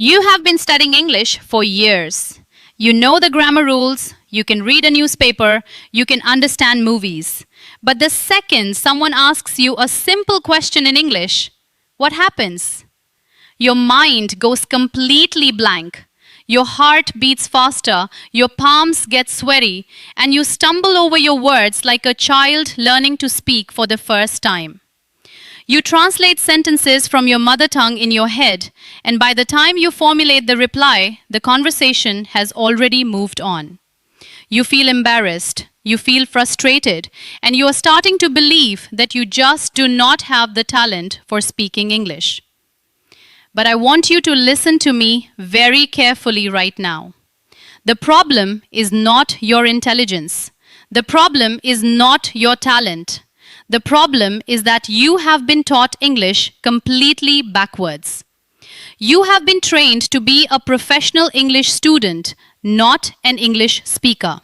You have been studying English for years. You know the grammar rules, you can read a newspaper, you can understand movies. But the second someone asks you a simple question in English, what happens? Your mind goes completely blank. Your heart beats faster, your palms get sweaty, and you stumble over your words like a child learning to speak for the first time. You translate sentences from your mother tongue in your head, and by the time you formulate the reply, the conversation has already moved on. You feel embarrassed, you feel frustrated, and you are starting to believe that you just do not have the talent for speaking English. But I want you to listen to me very carefully right now. The problem is not your intelligence. The problem is not your talent. The problem is that you have been taught English completely backwards. You have been trained to be a professional English student, not an English speaker.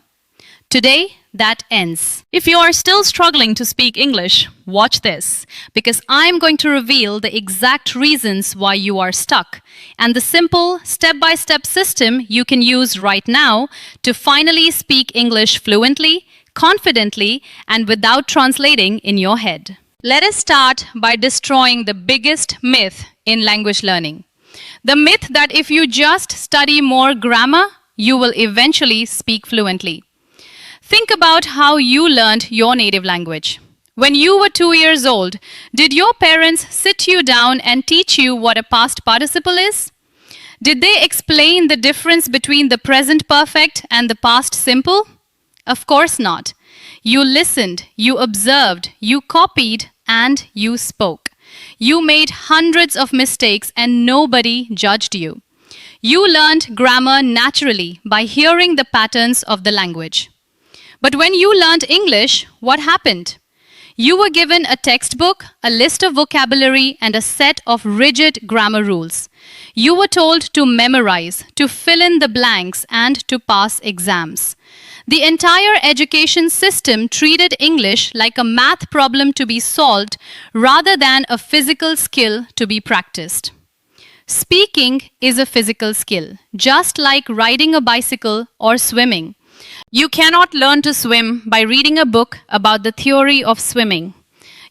Today, that ends. If you are still struggling to speak English, watch this, because I'm going to reveal the exact reasons why you are stuck and the simple step-by-step system you can use right now to finally speak English fluently, confidently, and without translating in your head. Let us start by destroying the biggest myth in language learning. The myth that if you just study more grammar, you will eventually speak fluently. Think about how you learned your native language. When you were 2 years old, did your parents sit you down and teach you what a past participle is? Did they explain the difference between the present perfect and the past simple? Of course not. You listened, you observed, you copied, and you spoke. You made hundreds of mistakes and nobody judged you. You learned grammar naturally by hearing the patterns of the language. But when you learned English, what happened? You were given a textbook, a list of vocabulary, and a set of rigid grammar rules. You were told to memorize, to fill in the blanks, and to pass exams. The entire education system treated English like a math problem to be solved rather than a physical skill to be practiced. Speaking is a physical skill, just like riding a bicycle or swimming. You cannot learn to swim by reading a book about the theory of swimming.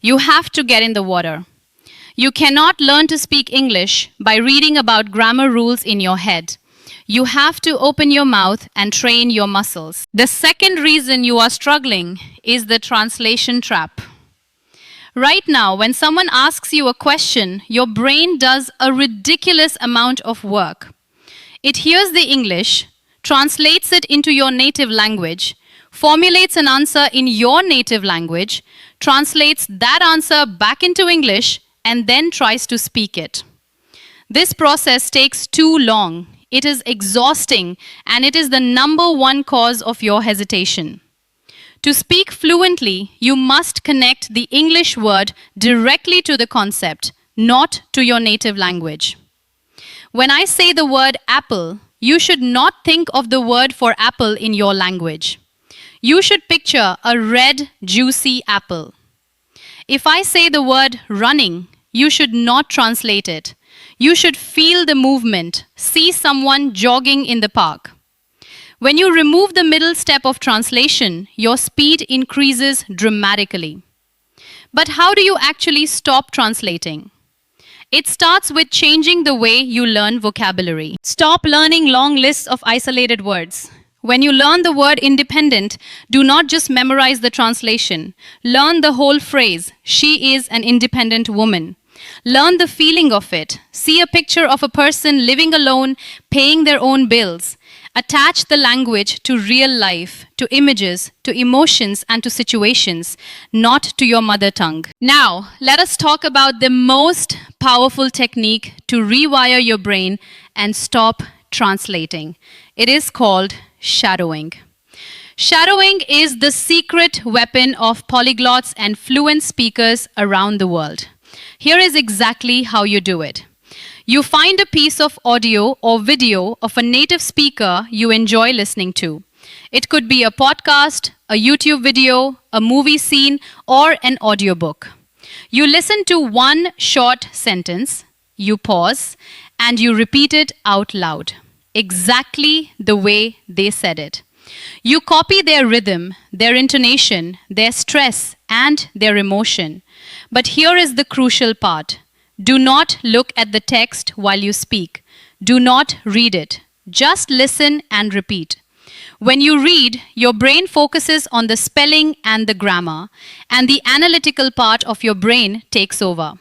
You have to get in the water. You cannot learn to speak English by reading about grammar rules in your head. You have to open your mouth and train your muscles. The second reason you are struggling is the translation trap. Right now, when someone asks you a question, your brain does a ridiculous amount of work. It hears the English, translates it into your native language, formulates an answer in your native language, translates that answer back into English, and then tries to speak it. This process takes too long. It is exhausting, and it is the number one cause of your hesitation. To speak fluently, you must connect the English word directly to the concept, not to your native language. When I say the word apple, you should not think of the word for apple in your language. You should picture a red, juicy apple. If I say the word running, you should not translate it. You should feel the movement, see someone jogging in the park. When you remove the middle step of translation, your speed increases dramatically. But how do you actually stop translating? It starts with changing the way you learn vocabulary. Stop learning long lists of isolated words. When you learn the word independent, do not just memorize the translation. Learn the whole phrase, she is an independent woman. Learn the feeling of it. See a picture of a person living alone, paying their own bills. Attach the language to real life, to images, to emotions, and to situations, not to your mother tongue. Now, let us talk about the most powerful technique to rewire your brain and stop translating. It is called shadowing. Shadowing is the secret weapon of polyglots and fluent speakers around the world. Here is exactly how you do it. You find a piece of audio or video of a native speaker you enjoy listening to. It could be a podcast, a YouTube video, a movie scene, or an audiobook. You listen to one short sentence, you pause, and you repeat it out loud, exactly the way they said it. You copy their rhythm, their intonation, their stress, and their emotion. But here is the crucial part. Do not look at the text while you speak. Do not read it. Just listen and repeat. When you read, your brain focuses on the spelling and the grammar, and the analytical part of your brain takes over.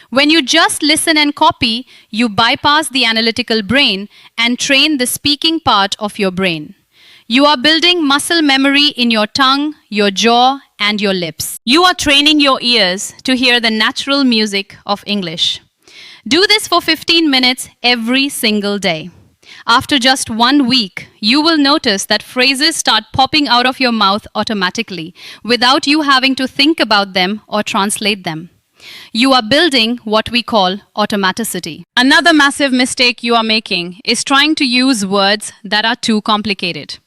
When you just listen and copy, you bypass the analytical brain and train the speaking part of your brain. You are building muscle memory in your tongue, your jaw, and your lips. You are training your ears to hear the natural music of English. Do this for 15 minutes every single day. After just 1 week, you will notice that phrases start popping out of your mouth automatically without you having to think about them or translate them. You are building what we call automaticity. Another massive mistake you are making is trying to use words that are too complicated.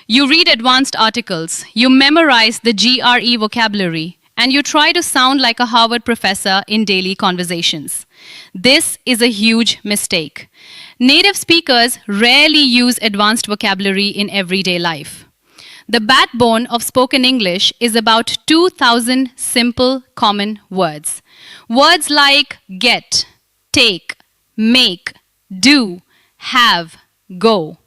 You read advanced articles, you memorize the GRE vocabulary, and you try to sound like a Harvard professor in daily conversations. This is a huge mistake. Native speakers rarely use advanced vocabulary in everyday life. The backbone of spoken English is about 2,000 simple common words. Words like get, take, make, do, have, go.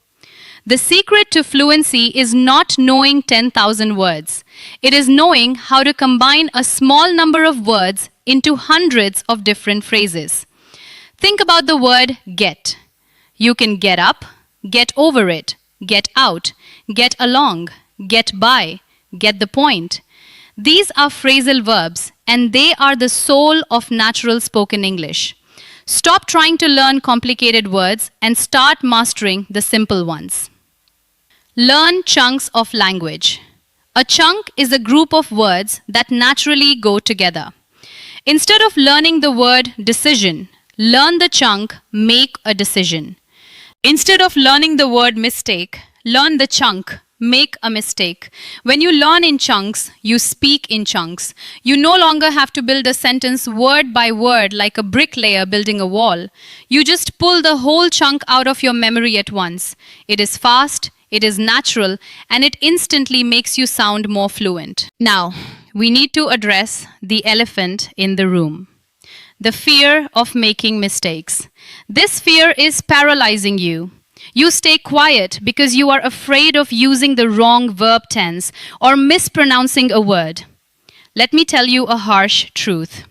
The secret to fluency is not knowing 10,000 words. It is knowing how to combine a small number of words into hundreds of different phrases. Think about the word get. You can get up, get over it, get out, get along, get by, get the point. These are phrasal verbs, and they are the soul of natural spoken English. Stop trying to learn complicated words and start mastering the simple ones. Learn chunks of language. A chunk is a group of words that naturally go together. Instead of learning the word decision, learn the chunk make a decision. Instead of learning the word mistake, learn the chunk make a mistake. When you learn in chunks, you speak in chunks. You no longer have to build a sentence word by word like a bricklayer building a wall. You just pull the whole chunk out of your memory at once. It is fast, it is natural, and it instantly makes you sound more fluent. Now, we need to address the elephant in the room. The fear of making mistakes. This fear is paralyzing you. You stay quiet because you are afraid of using the wrong verb tense or mispronouncing a word. Let me tell you a harsh truth.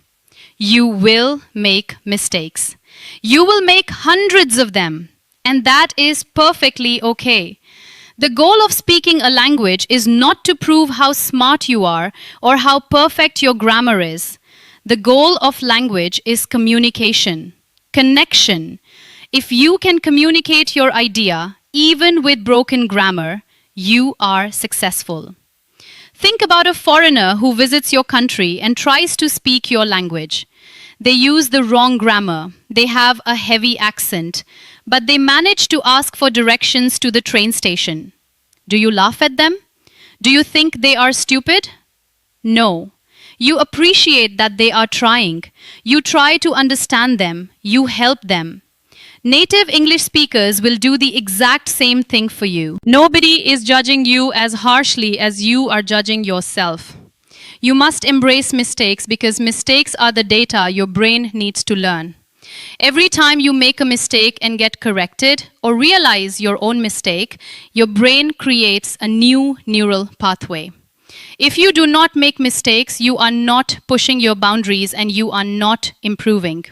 You will make mistakes. You will make hundreds of them, and that is perfectly okay. The goal of speaking a language is not to prove how smart you are or how perfect your grammar is. The goal of language is communication, connection. If you can communicate your idea, even with broken grammar, you are successful. Think about a foreigner who visits your country and tries to speak your language. They use the wrong grammar, they have a heavy accent, but they manage to ask for directions to the train station. Do you laugh at them? Do you think they are stupid? No. You appreciate that they are trying. You try to understand them. You help them. Native English speakers will do the exact same thing for you. Nobody is judging you as harshly as you are judging yourself. You must embrace mistakes because mistakes are the data your brain needs to learn. Every time you make a mistake and get corrected or realize your own mistake, your brain creates a new neural pathway. If you do not make mistakes, you are not pushing your boundaries and you are not improving.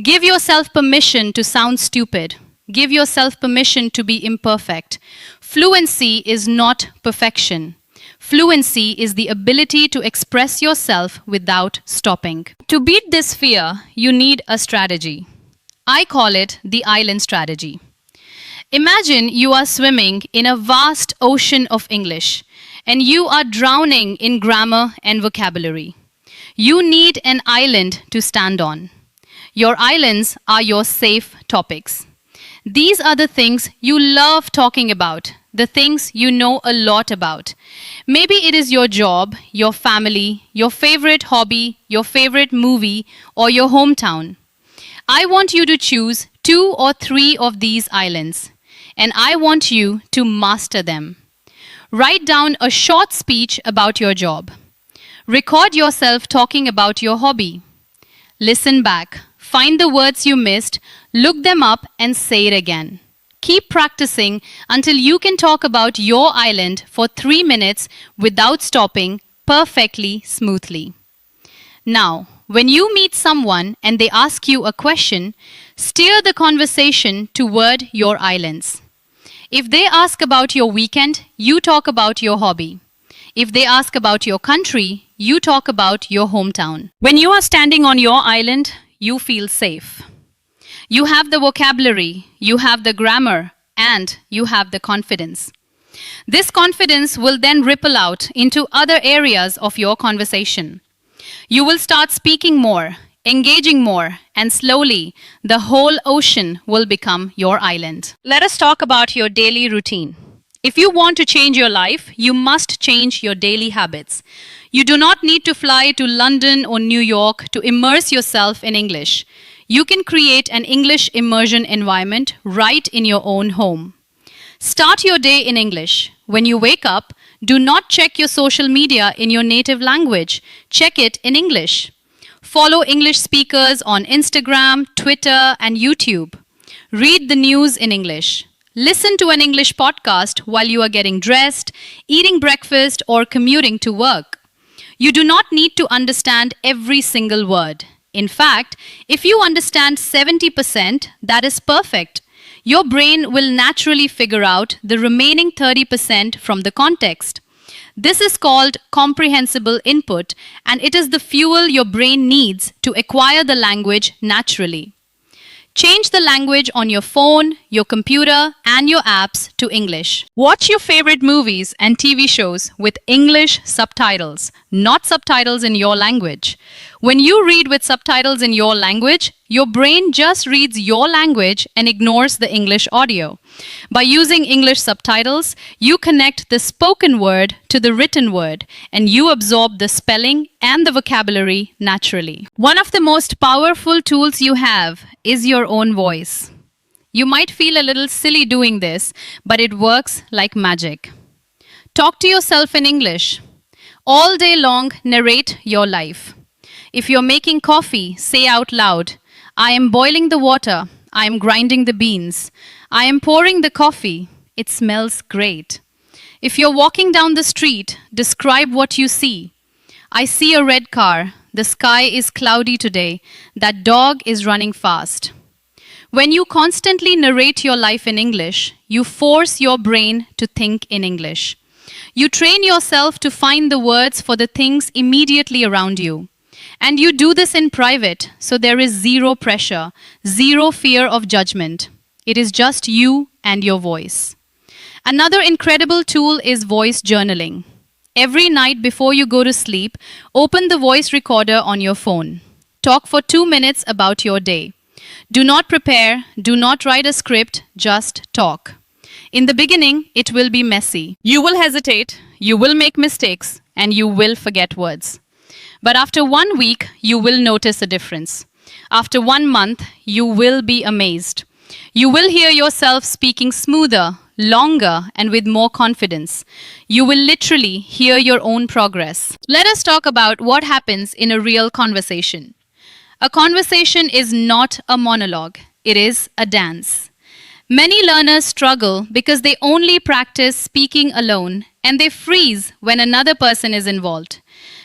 Give yourself permission to sound stupid. Give yourself permission to be imperfect. Fluency is not perfection. Fluency is the ability to express yourself without stopping. To beat this fear, you need a strategy. I call it the island strategy. Imagine you are swimming in a vast ocean of English and you are drowning in grammar and vocabulary. You need an island to stand on. Your islands are your safe topics. These are the things you love talking about, the things you know a lot about. Maybe it is your job, your family, your favorite hobby, your favorite movie, or your hometown. I want you to choose 2 or 3 of these islands, and I want you to master them. Write down a short speech about your job. Record yourself talking about your hobby. Listen back, find the words you missed, look them up, and say it again. Keep practicing until you can talk about your island for 3 minutes without stopping perfectly smoothly. Now, when you meet someone and they ask you a question, steer the conversation toward your islands. If they ask about your weekend, you talk about your hobby. If they ask about your country, you talk about your hometown. When you are standing on your island, you feel safe. You have the vocabulary, you have the grammar, and you have the confidence. This confidence will then ripple out into other areas of your conversation. You will start speaking more, engaging more, and slowly the whole ocean will become your island. Let us talk about your daily routine. If you want to change your life, you must change your daily habits. You do not need to fly to London or New York to immerse yourself in English. You can create an English immersion environment right in your own home. Start your day in English. When you wake up, do not check your social media in your native language. Check it in English. Follow English speakers on Instagram, Twitter, and YouTube. Read the news in English. Listen to an English podcast while you are getting dressed, eating breakfast, or commuting to work. You do not need to understand every single word. In fact, if you understand 70%, that is perfect. Your brain will naturally figure out the remaining 30% from the context. This is called comprehensible input, and it is the fuel your brain needs to acquire the language naturally. Change the language on your phone, your computer, and your apps to English. Watch your favorite movies and TV shows with English subtitles, not subtitles in your language. When you read with subtitles in your language, your brain just reads your language and ignores the English audio. By using English subtitles, you connect the spoken word to the written word, and you absorb the spelling and the vocabulary naturally. One of the most powerful tools you have is your own voice. You might feel a little silly doing this, but it works like magic. Talk to yourself in English. All day long, narrate your life. If you're making coffee, say out loud, I am boiling the water. I am grinding the beans. I am pouring the coffee. It smells great. If you're walking down the street, describe what you see. I see a red car. The sky is cloudy today. That dog is running fast. When you constantly narrate your life in English, you force your brain to think in English. You train yourself to find the words for the things immediately around you. And you do this in private, so there is zero pressure, zero fear of judgment. It is just you and your voice. Another incredible tool is voice journaling. Every night before you go to sleep, open the voice recorder on your phone. Talk for 2 minutes about your day. Do not prepare, do not write a script, just talk. In the beginning, it will be messy. You will hesitate, you will make mistakes, and you will forget words. But after 1 week, you will notice a difference. After 1 month, you will be amazed. You will hear yourself speaking smoother, longer, and with more confidence. You will literally hear your own progress. Let us talk about what happens in a real conversation. A conversation is not a monologue, it is a dance. Many learners struggle because they only practice speaking alone and they freeze when another person is involved.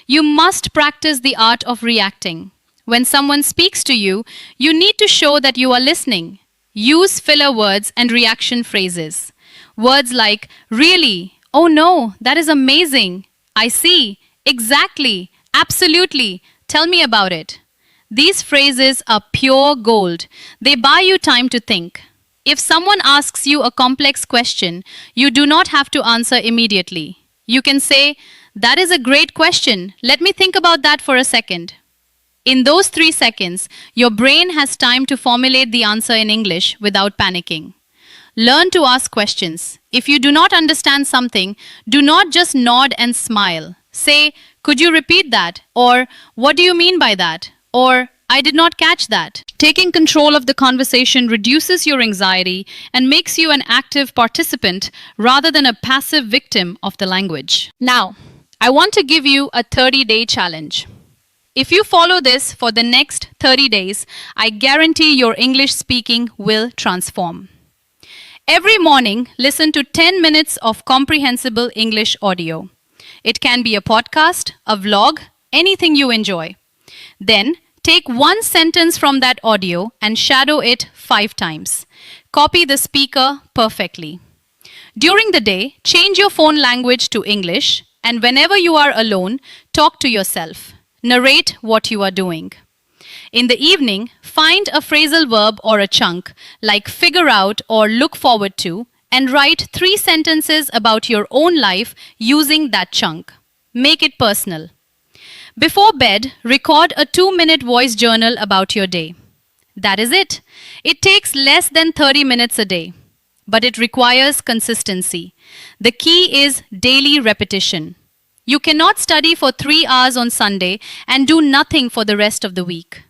You must practice the art of reacting. When someone speaks to you, you need to show that you are listening. Use filler words and reaction phrases. Words like, really, oh no, that is amazing, I see, exactly, absolutely, tell me about it. These phrases are pure gold. They buy you time to think. If someone asks you a complex question, you do not have to answer immediately. You can say, that is a great question. Let me think about that for a second. In those 3 seconds, your brain has time to formulate the answer in English without panicking. Learn to ask questions. If you do not understand something, do not just nod and smile. Say, could you repeat that? Or, what do you mean by that? Or, I did not catch that. Taking control of the conversation reduces your anxiety and makes you an active participant rather than a passive victim of the language. Now, I want to give you a 30-day challenge. If you follow this for the next 30 days, I guarantee your English speaking will transform. Every morning, listen to 10 minutes of comprehensible English audio. It can be a podcast, a vlog, anything you enjoy. Then, take one sentence from that audio and shadow it 5 times. Copy the speaker perfectly. During the day, change your phone language to English, and whenever you are alone, talk to yourself. Narrate what you are doing. In the evening, find a phrasal verb or a chunk, like figure out or look forward to, and write 3 sentences about your own life using that chunk. Make it personal. Before bed, record a 2-minute voice journal about your day. That is it. It takes less than 30 minutes a day, but it requires consistency. The key is daily repetition. You cannot study for 3 hours on Sunday and do nothing for the rest of the week.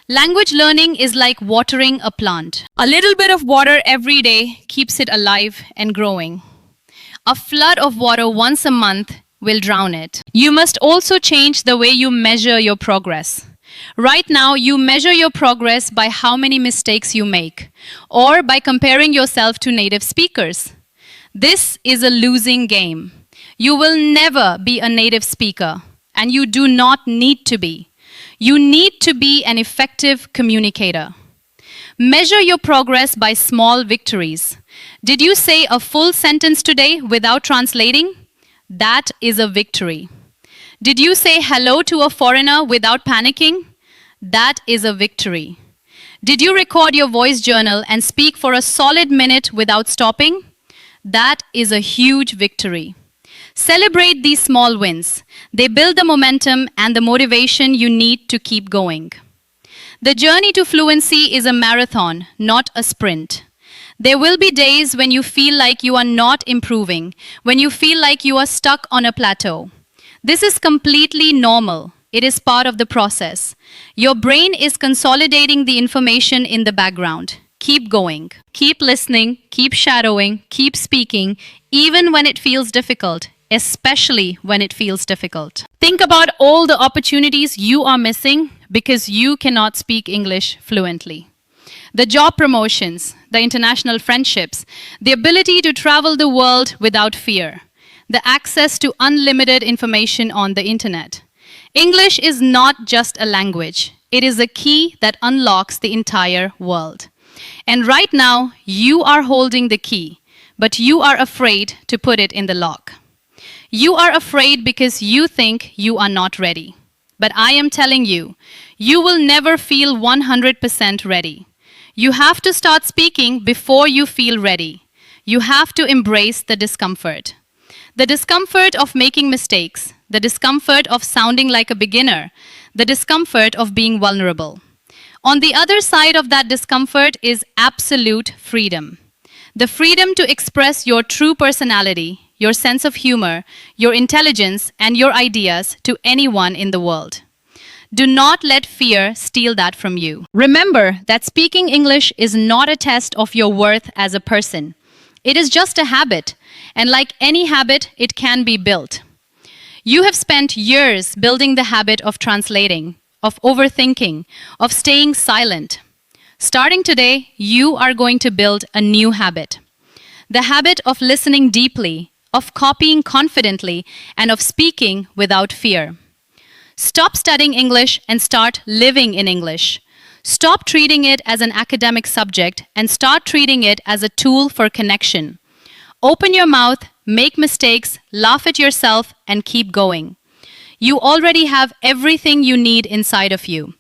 Language learning is like watering a plant. A little bit of water every day keeps it alive and growing. A flood of water once a month will drown it. You must also change the way you measure your progress. Right now, you measure your progress by how many mistakes you make, or by comparing yourself to native speakers. This is a losing game. You will never be a native speaker, and you do not need to be. You need to be an effective communicator. Measure your progress by small victories. Did you say a full sentence today without translating? That is a victory. Did you say hello to a foreigner without panicking? That is a victory. Did you record your voice journal and speak for a solid minute without stopping? That is a huge victory. Celebrate these small wins. They build the momentum and the motivation you need to keep going. The journey to fluency is a marathon, not a sprint. There will be days when you feel like you are not improving, when you feel like you are stuck on a plateau. This is completely normal. It is part of the process. Your brain is consolidating the information in the background. Keep going. Keep listening, keep shadowing, keep speaking, even when it feels difficult, especially when it feels difficult. Think about all the opportunities you are missing because you cannot speak English fluently. The job promotions, the international friendships, the ability to travel the world without fear, the access to unlimited information on the internet. English is not just a language. It is a key that unlocks the entire world. And right now, you are holding the key, but you are afraid to put it in the lock. You are afraid because you think you are not ready. But I am telling you, you will never feel 100% ready. You have to start speaking before you feel ready. You have to embrace the discomfort. The discomfort of making mistakes, the discomfort of sounding like a beginner, the discomfort of being vulnerable. On the other side of that discomfort is absolute freedom. The freedom to express your true personality, your sense of humor, your intelligence, and your ideas to anyone in the world. Do not let fear steal that from you. Remember that speaking English is not a test of your worth as a person. It is just a habit, and like any habit, it can be built. You have spent years building the habit of translating, of overthinking, of staying silent. Starting today, you are going to build a new habit. The habit of listening deeply, of copying confidently, and of speaking without fear. Stop studying English and start living in English. Stop treating it as an academic subject and start treating it as a tool for connection. Open your mouth, make mistakes, laugh at yourself, and keep going. You already have everything you need inside of you.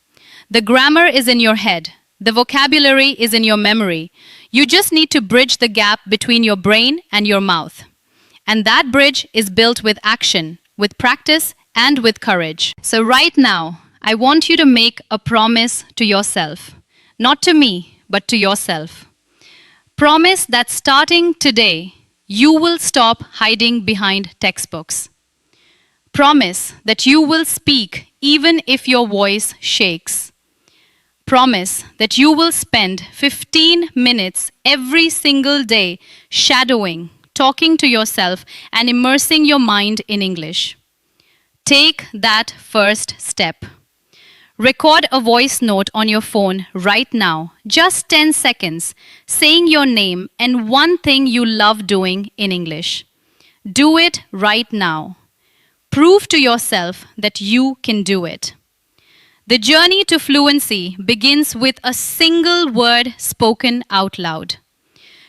The grammar is in your head. The vocabulary is in your memory. You just need to bridge the gap between your brain and your mouth. And that bridge is built with action, with practice, and with courage. So right now, I want you to make a promise to yourself. Not to me, but to yourself. Promise that starting today, you will stop hiding behind textbooks. Promise that you will speak even if your voice shakes. Promise that you will spend 15 minutes every single day shadowing, talking to yourself, and immersing your mind in English. Take that first step. Record a voice note on your phone right now, just 10 seconds, saying your name and one thing you love doing in English. Do it right now. Prove to yourself that you can do it. The journey to fluency begins with a single word spoken out loud.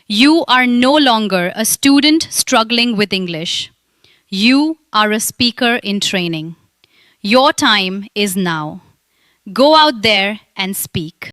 You are no longer a student struggling with English. You are a speaker in training. Your time is now. Go out there and speak.